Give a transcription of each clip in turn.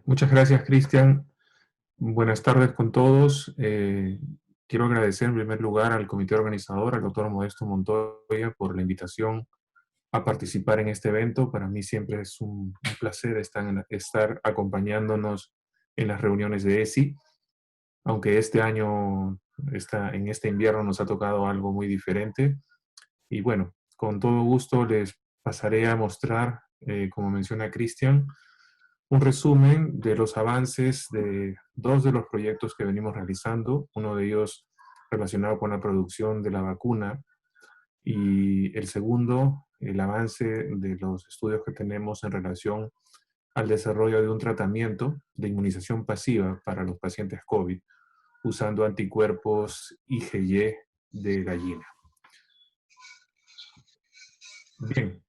Muchas gracias, Cristian. Buenas tardes con todos. Quiero agradecer en primer lugar al comité organizador, al doctor Modesto Montoya, por la invitación a participar en este evento. Para mí siempre es un placer estar acompañándonos en las reuniones de ESI, aunque este año, en este invierno, nos ha tocado algo muy diferente. Y bueno, con todo gusto les pasaré a mostrar, como menciona Cristian, un resumen de los avances de dos de los proyectos que venimos realizando, uno de ellos relacionado con la producción de la vacuna y el segundo, el avance de los estudios que tenemos en relación al desarrollo de un tratamiento de inmunización pasiva para los pacientes COVID usando anticuerpos IgY de gallina. Bien,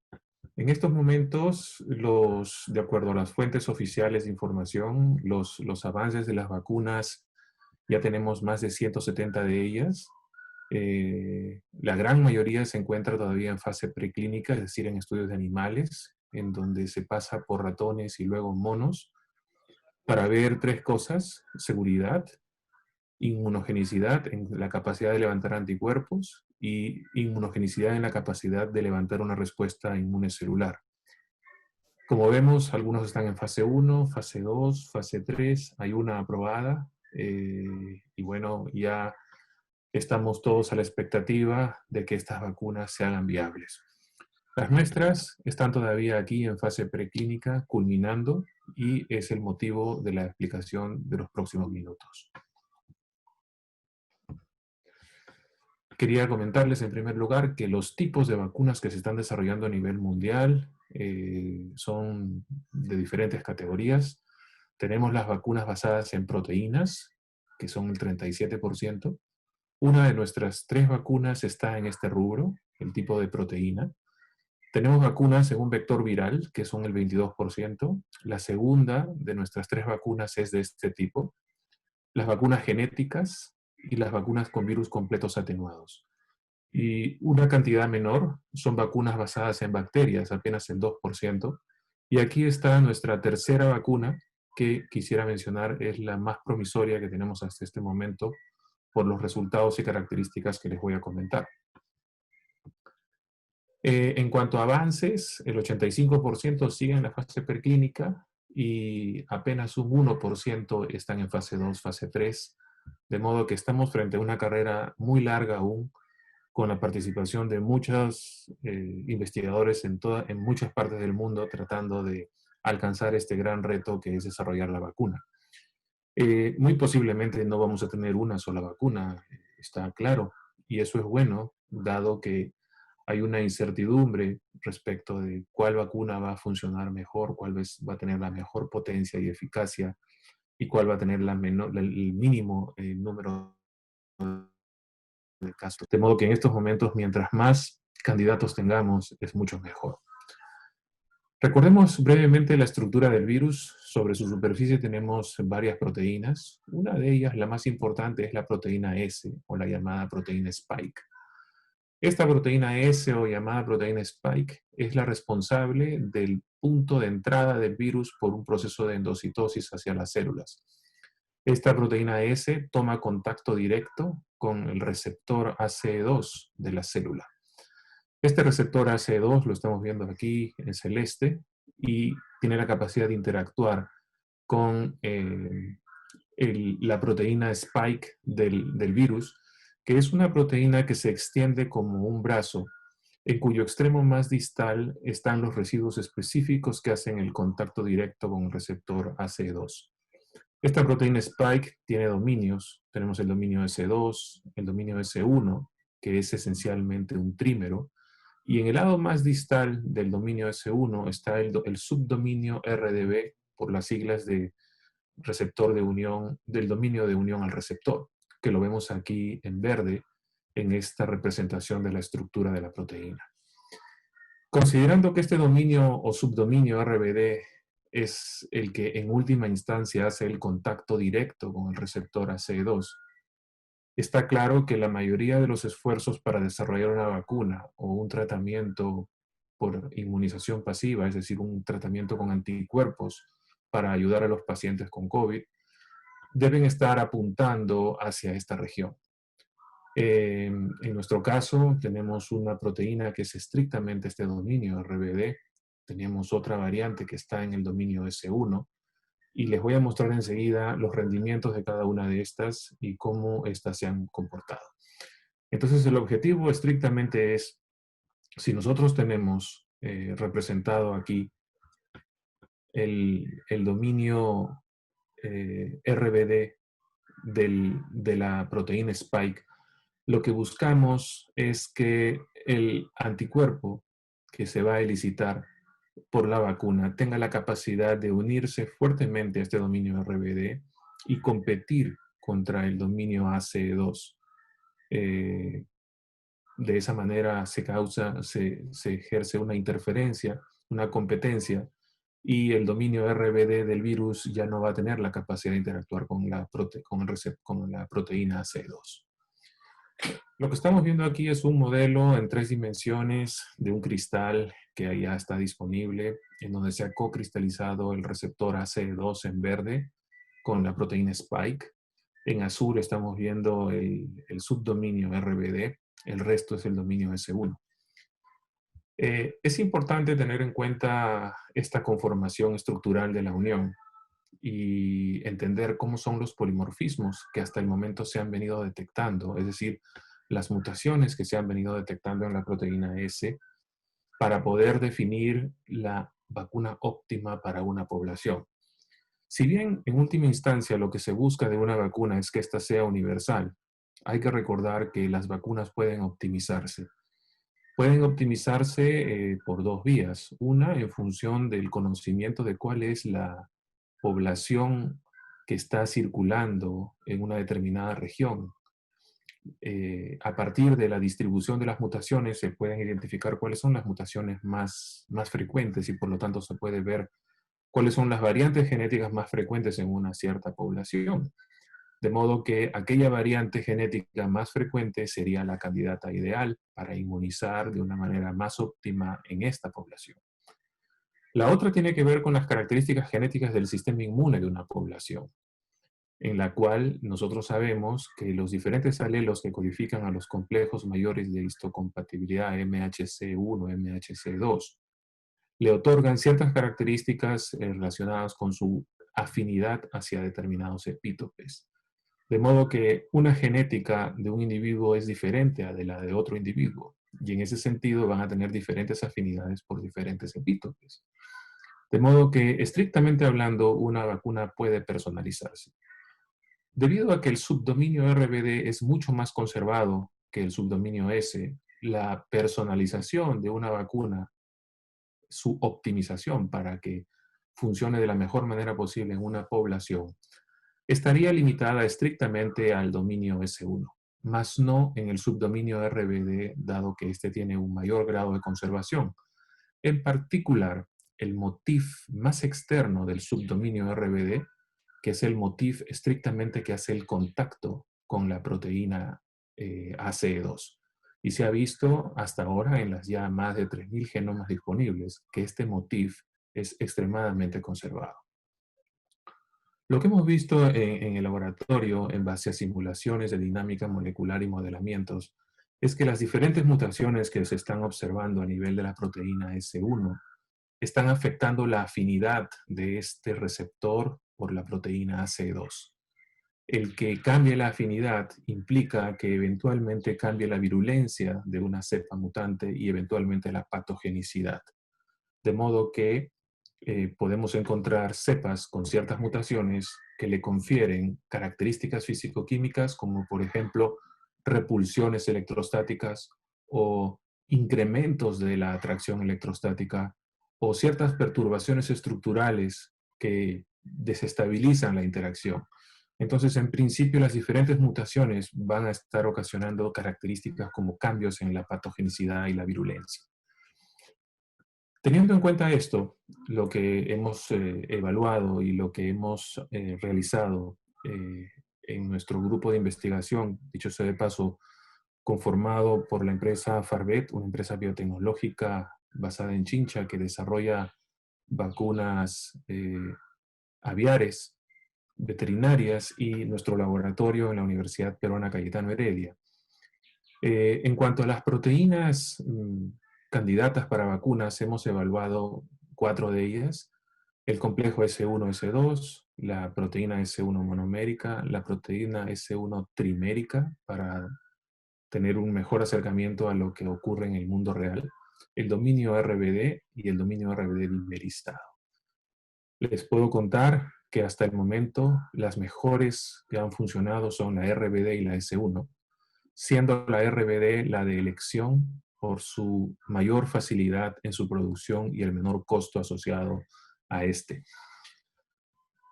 en estos momentos, de acuerdo a las fuentes oficiales de información, los avances de las vacunas, ya tenemos más de 170 de ellas. La gran mayoría se encuentra todavía en fase preclínica, es decir, en estudios de animales, en donde se pasa por ratones y luego monos, para ver tres cosas: seguridad, inmunogenicidad en la capacidad de levantar anticuerpos y inmunogenicidad en la capacidad de levantar una respuesta inmune celular. Como vemos, algunos están en fase 1, fase 2, fase 3, hay una aprobada y bueno, ya estamos todos a la expectativa de que estas vacunas se hagan viables. Las nuestras están todavía aquí en fase preclínica, culminando, y es el motivo de la explicación de los próximos minutos. Quería comentarles en primer lugar que los tipos de vacunas que se están desarrollando a nivel mundial son de diferentes categorías. Tenemos las vacunas basadas en proteínas, que son el 37%. Una de nuestras 3 vacunas está en este rubro, el tipo de proteína. Tenemos vacunas en un vector viral, que son el 22%. La segunda de nuestras 3 vacunas es de este tipo. Las vacunas genéticas y las vacunas con virus completos atenuados. Y una cantidad menor son vacunas basadas en bacterias, apenas el 2%. Y aquí está nuestra tercera vacuna, que quisiera mencionar es la más promisoria que tenemos hasta este momento por los resultados y características que les voy a comentar. En cuanto a avances, el 85% sigue en la fase preclínica y apenas un 1% están en fase 2, fase 3, de modo que estamos frente a una carrera muy larga aún, con la participación de muchos investigadores en muchas partes del mundo tratando de alcanzar este gran reto que es desarrollar la vacuna. Muy posiblemente no vamos a tener una sola vacuna, está claro, y eso es bueno, dado que hay una incertidumbre respecto de cuál vacuna va a funcionar mejor, cuál va a tener la mejor potencia y eficacia, y cuál va a tener el mínimo número de casos. De modo que en estos momentos, mientras más candidatos tengamos, es mucho mejor. Recordemos brevemente la estructura del virus. Sobre su superficie tenemos varias proteínas. Una de ellas, la más importante, es la proteína S, o la llamada proteína Spike. Esta proteína S, o llamada proteína Spike, es la responsable del punto de entrada del virus por un proceso de endocitosis hacia las células. Esta proteína S toma contacto directo con el receptor ACE2 de la célula. Este receptor ACE2 lo estamos viendo aquí en celeste y tiene la capacidad de interactuar con la proteína Spike del virus, que es una proteína que se extiende como un brazo, en cuyo extremo más distal están los residuos específicos que hacen el contacto directo con el receptor ACE2. Esta proteína Spike tiene dominios. Tenemos el dominio S2, el dominio S1, que es esencialmente un trímero, y en el lado más distal del dominio S1 está el subdominio RDB, por las siglas de receptor de unión, del dominio de unión al receptor, que lo vemos aquí en verde en esta representación de la estructura de la proteína. Considerando que este dominio o subdominio RBD es el que en última instancia hace el contacto directo con el receptor ACE2, está claro que la mayoría de los esfuerzos para desarrollar una vacuna o un tratamiento por inmunización pasiva, es decir, un tratamiento con anticuerpos para ayudar a los pacientes con COVID, deben estar apuntando hacia esta región. En nuestro caso, tenemos una proteína que es estrictamente este dominio RBD. Tenemos otra variante que está en el dominio S1. Y les voy a mostrar enseguida los rendimientos de cada una de estas y cómo estas se han comportado. Entonces, el objetivo estrictamente es, si nosotros tenemos representado aquí el dominio RBD de la proteína Spike, lo que buscamos es que el anticuerpo que se va a elicitar por la vacuna tenga la capacidad de unirse fuertemente a este dominio RBD y competir contra el dominio ACE2. De esa manera se ejerce una interferencia, una competencia, y el dominio RBD del virus ya no va a tener la capacidad de interactuar con la proteína ACE2. Lo que estamos viendo aquí es un modelo en 3 dimensiones de un cristal que ya está disponible, en donde se ha co-cristalizado el receptor ACE2 en verde con la proteína Spike. En azul estamos viendo el subdominio RBD, el resto es el dominio S1. Es importante tener en cuenta esta conformación estructural de la unión y entender cómo son los polimorfismos que hasta el momento se han venido detectando, es decir, las mutaciones que se han venido detectando en la proteína S para poder definir la vacuna óptima para una población. Si bien en última instancia lo que se busca de una vacuna es que ésta sea universal, hay que recordar que las vacunas pueden optimizarse. Pueden optimizarse por 2 vías. Una, en función del conocimiento de cuál es la población que está circulando en una determinada región. A partir de la distribución de las mutaciones se pueden identificar cuáles son las mutaciones más frecuentes y por lo tanto se puede ver cuáles son las variantes genéticas más frecuentes en una cierta población. De modo que aquella variante genética más frecuente sería la candidata ideal para inmunizar de una manera más óptima en esta población. La otra tiene que ver con las características genéticas del sistema inmune de una población, en la cual nosotros sabemos que los diferentes alelos que codifican a los complejos mayores de histocompatibilidad MHC1, MHC2, le otorgan ciertas características relacionadas con su afinidad hacia determinados epítopes. De modo que una genética de un individuo es diferente a de la de otro individuo, y en ese sentido van a tener diferentes afinidades por diferentes epítopes. De modo que, estrictamente hablando, una vacuna puede personalizarse. Debido a que el subdominio RBD es mucho más conservado que el subdominio S, la personalización de una vacuna, su optimización para que funcione de la mejor manera posible en una población, estaría limitada estrictamente al dominio S1, más no en el subdominio RBD, dado que este tiene un mayor grado de conservación. En particular, el motif más externo del subdominio RBD, que es el motif estrictamente que hace el contacto con la proteína ACE2. Y se ha visto hasta ahora en las ya más de 3.000 genomas disponibles que este motif es extremadamente conservado. Lo que hemos visto en el laboratorio, en base a simulaciones de dinámica molecular y modelamientos, es que las diferentes mutaciones que se están observando a nivel de la proteína S1 están afectando la afinidad de este receptor por la proteína AC2. El que cambie la afinidad implica que eventualmente cambie la virulencia de una cepa mutante y eventualmente la patogenicidad. De modo que podemos encontrar cepas con ciertas mutaciones que le confieren características físico-químicas como por ejemplo repulsiones electrostáticas o incrementos de la atracción electrostática o ciertas perturbaciones estructurales que desestabilizan la interacción. Entonces, en principio, las diferentes mutaciones van a estar ocasionando características como cambios en la patogenicidad y la virulencia. Teniendo en cuenta esto, lo que hemos evaluado y lo que hemos realizado en nuestro grupo de investigación, dicho sea de paso, conformado por la empresa Farbet, una empresa biotecnológica basada en Chincha que desarrolla vacunas aviares, veterinarias y nuestro laboratorio en la Universidad Peruana Cayetano Heredia. En cuanto a las proteínas candidatas para vacunas, hemos evaluado 4 de ellas: el complejo S1-S2, la proteína S1 monomérica, la proteína S1 trimérica, para tener un mejor acercamiento a lo que ocurre en el mundo real, el dominio RBD y el dominio RBD dimerizado. Les puedo contar que hasta el momento las mejores que han funcionado son la RBD y la S1, siendo la RBD la de elección por su mayor facilidad en su producción y el menor costo asociado a este.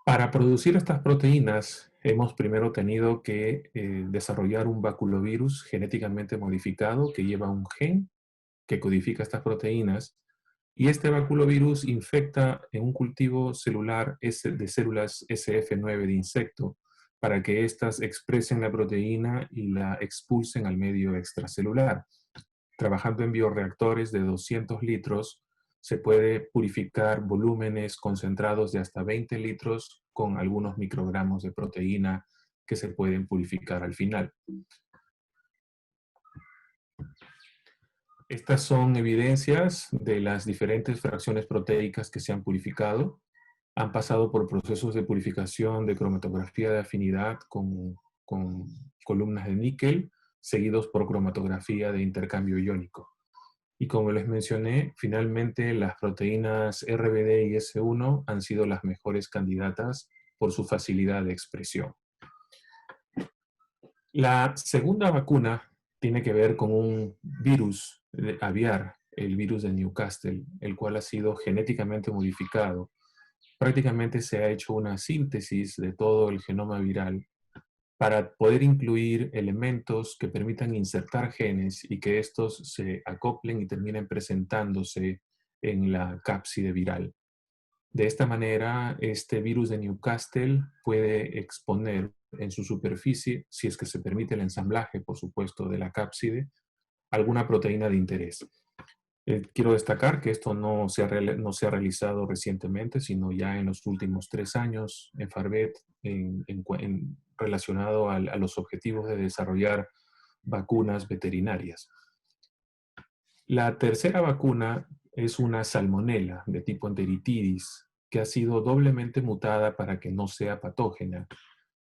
Para producir estas proteínas, hemos primero tenido que desarrollar un baculovirus genéticamente modificado que lleva un gen que codifica estas proteínas, y este baculovirus infecta en un cultivo celular de células SF9 de insecto para que éstas expresen la proteína y la expulsen al medio extracelular. Trabajando en bioreactores de 200 litros, se puede purificar volúmenes concentrados de hasta 20 litros con algunos microgramos de proteína que se pueden purificar al final. Estas son evidencias de las diferentes fracciones proteicas que se han purificado. Han pasado por procesos de purificación de cromatografía de afinidad con columnas de níquel, seguidos por cromatografía de intercambio iónico. Y como les mencioné, finalmente las proteínas RBD y S1 han sido las mejores candidatas por su facilidad de expresión. La segunda vacuna tiene que ver con un virus aviar, el virus de Newcastle, el cual ha sido genéticamente modificado. Prácticamente se ha hecho una síntesis de todo el genoma viral para poder incluir elementos que permitan insertar genes y que estos se acoplen y terminen presentándose en la cápside viral. De esta manera, este virus de Newcastle puede exponer en su superficie, si es que se permite el ensamblaje, por supuesto, de la cápside, alguna proteína de interés. Quiero destacar que esto no se ha realizado recientemente, sino ya en los últimos 3 años en Farvet, relacionado a los objetivos de desarrollar vacunas veterinarias. La tercera vacuna es una salmonela de tipo enteritidis, que ha sido doblemente mutada para que no sea patógena.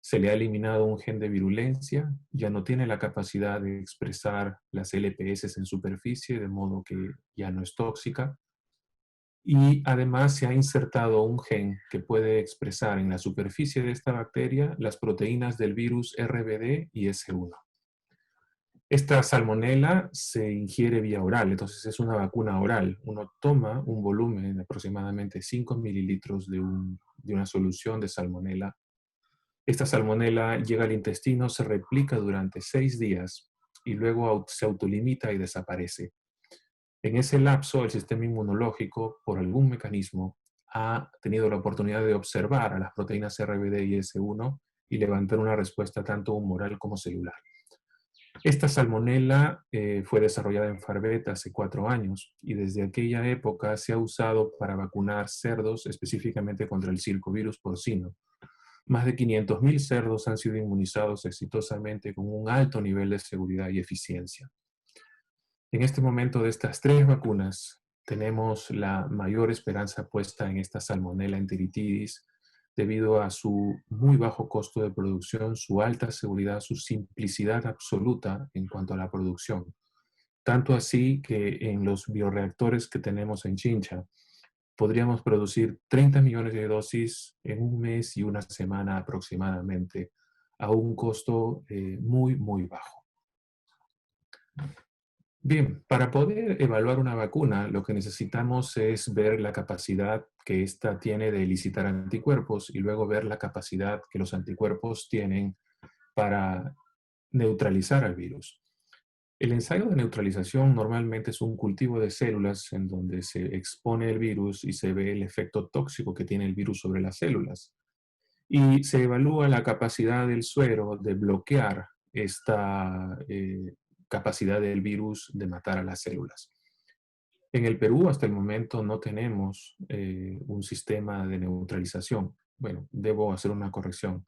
Se le ha eliminado un gen de virulencia, ya no tiene la capacidad de expresar las LPS en superficie, de modo que ya no es tóxica. Y además se ha insertado un gen que puede expresar en la superficie de esta bacteria las proteínas del virus RBD y S1. Esta salmonela se ingiere vía oral, entonces es una vacuna oral. Uno toma un volumen de aproximadamente 5 mililitros de una solución de salmonela. Esta salmonela llega al intestino, se replica durante 6 días y luego se autolimita y desaparece. En ese lapso, el sistema inmunológico, por algún mecanismo, ha tenido la oportunidad de observar a las proteínas RBD y S1 y levantar una respuesta tanto humoral como celular. Esta salmonela fue desarrollada en Farvet hace 4 años y desde aquella época se ha usado para vacunar cerdos específicamente contra el circovirus porcino. Más de 500.000 cerdos han sido inmunizados exitosamente con un alto nivel de seguridad y eficiencia. En este momento de estas 3 vacunas tenemos la mayor esperanza puesta en esta salmonella enteritidis debido a su muy bajo costo de producción, su alta seguridad, su simplicidad absoluta en cuanto a la producción. Tanto así que en los bioreactores que tenemos en Chincha podríamos producir 30 millones de dosis en un mes y una semana aproximadamente a un costo muy, muy bajo. Bien, para poder evaluar una vacuna, lo que necesitamos es ver la capacidad que ésta tiene de elicitar anticuerpos y luego ver la capacidad que los anticuerpos tienen para neutralizar al virus. El ensayo de neutralización normalmente es un cultivo de células en donde se expone el virus y se ve el efecto tóxico que tiene el virus sobre las células. Y se evalúa la capacidad del suero de bloquear esta capacidad del virus de matar a las células. En el Perú hasta el momento no tenemos un sistema de neutralización. bueno, debo hacer una corrección.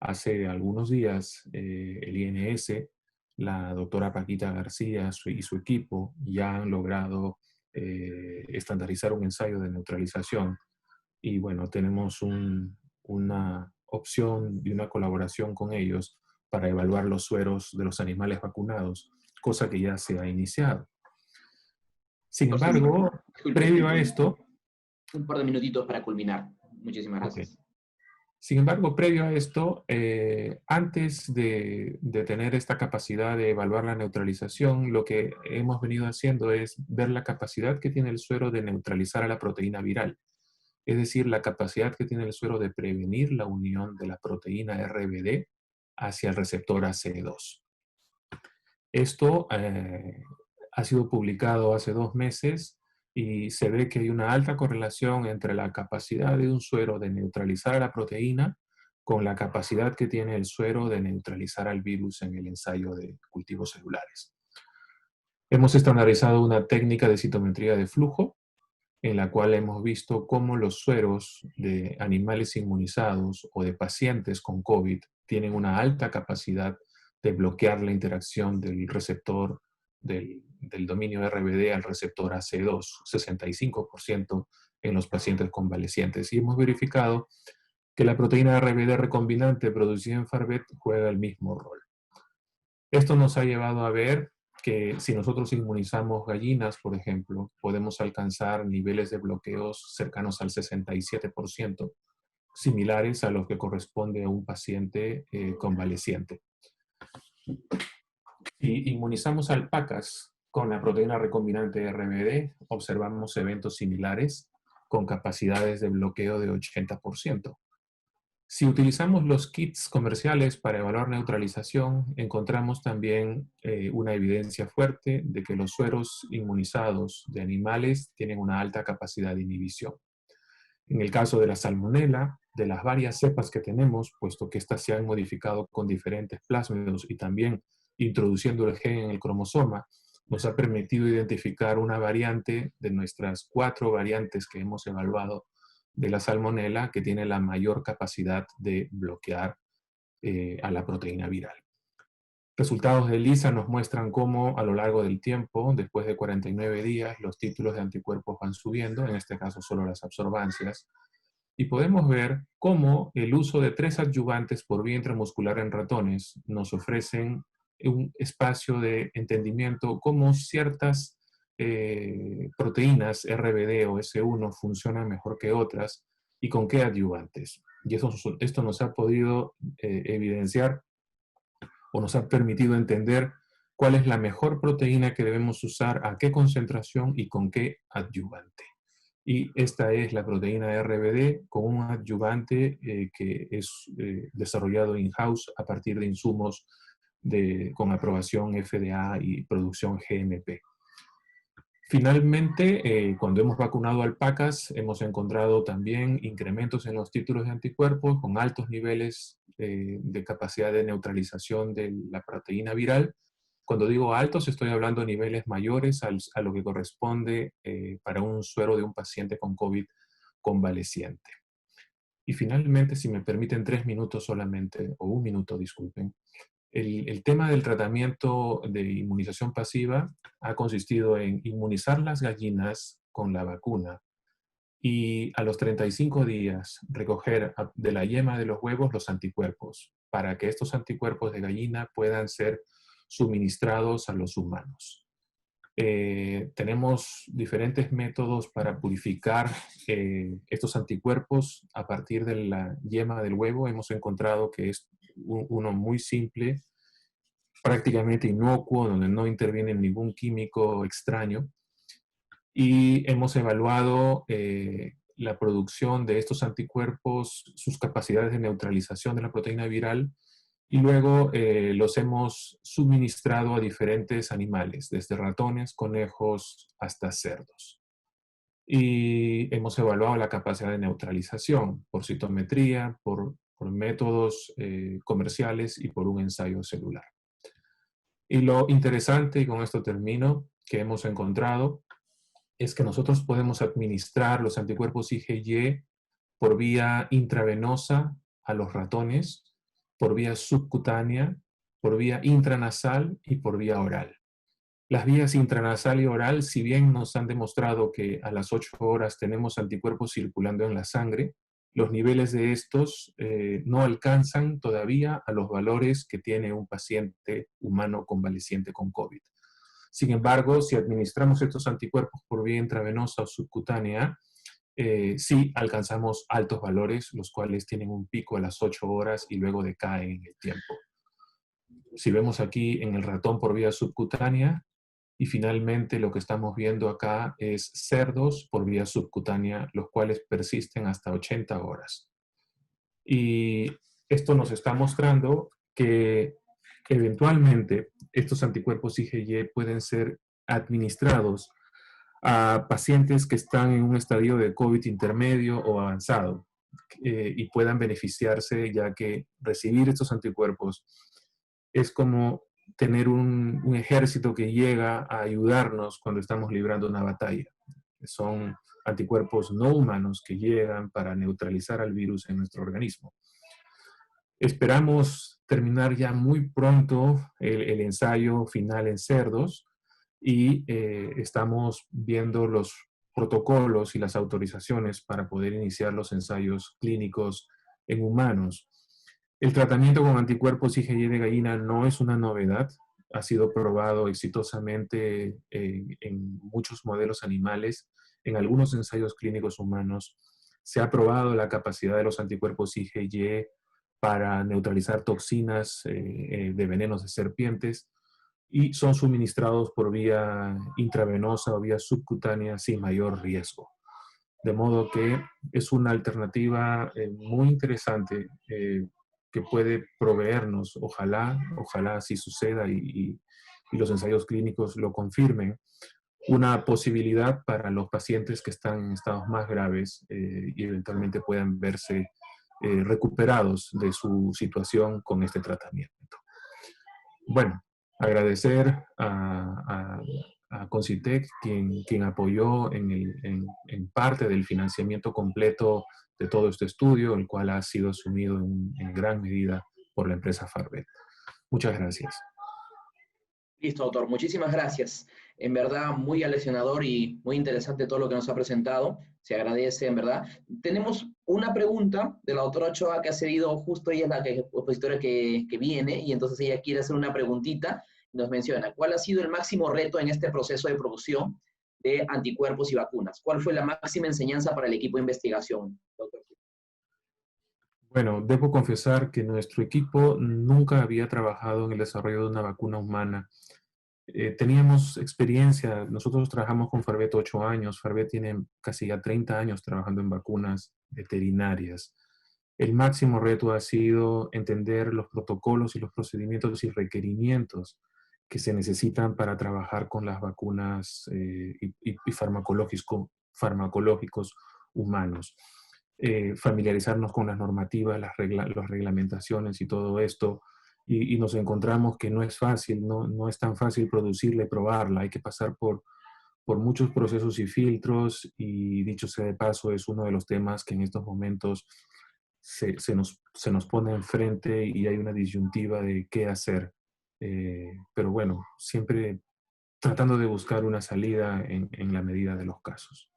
Hace algunos días, el INS, la doctora Paquita García y su equipo ya han logrado estandarizar un ensayo de neutralización. Y bueno, tenemos una opción y una colaboración con ellos para evaluar los sueros de los animales vacunados, cosa que ya se ha iniciado. Sin Por cierto, embargo, disculpe, previo a esto, un par de minutitos para culminar. Muchísimas ok. gracias. Sin embargo, previo a esto, antes de tener esta capacidad de evaluar la neutralización, lo que hemos venido haciendo es ver la capacidad que tiene el suero de neutralizar a la proteína viral, es decir, la capacidad que tiene el suero de prevenir la unión de la proteína RBD hacia el receptor ACE2. Esto ha sido publicado hace 2 meses y se ve que hay una alta correlación entre la capacidad de un suero de neutralizar a la proteína con la capacidad que tiene el suero de neutralizar al virus en el ensayo de cultivos celulares. Hemos estandarizado una técnica de citometría de flujo en la cual hemos visto cómo los sueros de animales inmunizados o de pacientes con COVID tienen una alta capacidad de bloquear la interacción del receptor del dominio RBD al receptor AC2, 65% en los pacientes convalecientes. Y hemos verificado que la proteína RBD recombinante producida en Farvet juega el mismo rol. Esto nos ha llevado a ver que si nosotros inmunizamos gallinas, por ejemplo, podemos alcanzar niveles de bloqueos cercanos al 67%, similares a los que corresponde a un paciente convaleciente. Si inmunizamos alpacas con la proteína recombinante RBD, observamos eventos similares con capacidades de bloqueo de 80%. Si utilizamos los kits comerciales para evaluar neutralización, encontramos también una evidencia fuerte de que los sueros inmunizados de animales tienen una alta capacidad de inhibición. En el caso de la salmonela, de las varias cepas que tenemos, puesto que estas se han modificado con diferentes plásmidos y también introduciendo el gen en el cromosoma, nos ha permitido identificar una variante de nuestras 4 variantes que hemos evaluado de la salmonela que tiene la mayor capacidad de bloquear a la proteína viral. Resultados de ELISA nos muestran cómo a lo largo del tiempo, después de 49 días, los títulos de anticuerpos van subiendo, en este caso solo las absorbancias, y podemos ver cómo el uso de 3 adyuvantes por vía intramuscular en ratones nos ofrecen un espacio de entendimiento cómo ciertas proteínas RBD o S1 funcionan mejor que otras y con qué adyuvantes. Y esto nos ha podido evidenciar o nos ha permitido entender cuál es la mejor proteína que debemos usar, a qué concentración y con qué adyuvante. Y esta es la proteína RBD con un adyuvante que es desarrollado in-house a partir de insumos con aprobación FDA y producción GMP. Finalmente, cuando hemos vacunado alpacas, hemos encontrado también incrementos en los títulos de anticuerpos con altos niveles de capacidad de neutralización de la proteína viral. Cuando digo altos, estoy hablando de niveles mayores a lo que corresponde para un suero de un paciente con COVID convaleciente. Y finalmente, si me permiten 3 minutos solamente, o 1 minuto, disculpen, el tema del tratamiento de inmunización pasiva ha consistido en inmunizar las gallinas con la vacuna y a los 35 días recoger de la yema de los huevos los anticuerpos para que estos anticuerpos de gallina puedan ser suministrados a los humanos. Tenemos diferentes métodos para purificar estos anticuerpos a partir de la yema del huevo. Hemos encontrado que es uno muy simple, prácticamente inocuo, donde no interviene ningún químico extraño. Y hemos evaluado la producción de estos anticuerpos, sus capacidades de neutralización de la proteína viral, y luego los hemos suministrado a diferentes animales, desde ratones, conejos, hasta cerdos. Y hemos evaluado la capacidad de neutralización por citometría, por métodos comerciales y por un ensayo celular. Y lo interesante, y con esto termino, que hemos encontrado es que nosotros podemos administrar los anticuerpos IgY por vía intravenosa a los ratones, por vía subcutánea, por vía intranasal y por vía oral. Las vías intranasal y oral, si bien nos han demostrado que a las 8 horas tenemos anticuerpos circulando en la sangre, los niveles de estos no alcanzan todavía a los valores que tiene un paciente humano convaleciente con COVID. Sin embargo, si administramos estos anticuerpos por vía intravenosa o subcutánea, sí alcanzamos altos valores, los cuales tienen un pico a las 8 horas y luego decaen en el tiempo. Si vemos aquí en el ratón por vía subcutánea, y finalmente lo que estamos viendo acá es cerdos por vía subcutánea, los cuales persisten hasta 80 horas. Y esto nos está mostrando que eventualmente estos anticuerpos IgY pueden ser administrados a pacientes que están en un estadio de COVID intermedio o avanzado y puedan beneficiarse, ya que recibir estos anticuerpos es como tener un ejército que llega a ayudarnos cuando estamos librando una batalla. Son anticuerpos no humanos que llegan para neutralizar al virus en nuestro organismo. Esperamos terminar ya muy pronto el ensayo final en cerdos y estamos viendo los protocolos y las autorizaciones para poder iniciar los ensayos clínicos en humanos. El tratamiento con anticuerpos IgY de gallina no es una novedad, ha sido probado exitosamente en muchos modelos animales, en algunos ensayos clínicos humanos. Se ha probado la capacidad de los anticuerpos IgY para neutralizar toxinas de venenos de serpientes y son suministrados por vía intravenosa o vía subcutánea sin mayor riesgo. De modo que es una alternativa muy interesante que puede proveernos, ojalá así suceda y los ensayos clínicos lo confirmen, una posibilidad para los pacientes que están en estados más graves y eventualmente puedan verse recuperados de su situación con este tratamiento. Bueno, agradecer a Concitec, quien apoyó en parte del financiamiento completo de todo este estudio, el cual ha sido asumido en gran medida por la empresa Farvet. Muchas gracias. Listo, doctor. Muchísimas gracias. En verdad, muy aleccionador y muy interesante todo lo que nos ha presentado. Se agradece, en verdad. Tenemos una pregunta de la doctora Ochoa que ha cedido justo, ella es la expositora que viene, y entonces ella quiere hacer una preguntita. Nos menciona, ¿cuál ha sido el máximo reto en este proceso de producción de anticuerpos y vacunas? ¿Cuál fue la máxima enseñanza para el equipo de investigación, doctor? Bueno, debo confesar que nuestro equipo nunca había trabajado en el desarrollo de una vacuna humana. Teníamos experiencia, nosotros trabajamos con Farvet 8 años, Farvet tiene casi ya 30 años trabajando en vacunas veterinarias. El máximo reto ha sido entender los protocolos y los procedimientos y requerimientos que se necesitan para trabajar con las vacunas y farmacológicos humanos. Familiarizarnos con las normativas, las reglamentaciones y todo esto, y nos encontramos que no es fácil, no es tan fácil producirla y probarla, hay que pasar por muchos procesos y filtros, y dicho sea de paso, es uno de los temas que en estos momentos se nos pone enfrente y hay una disyuntiva de qué hacer. Pero bueno, siempre tratando de buscar una salida en la medida de los casos.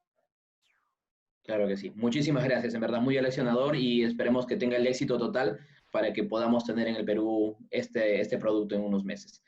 Claro que sí. Muchísimas gracias, en verdad, muy aleccionador, y esperemos que tenga el éxito total para que podamos tener en el Perú este producto en unos meses.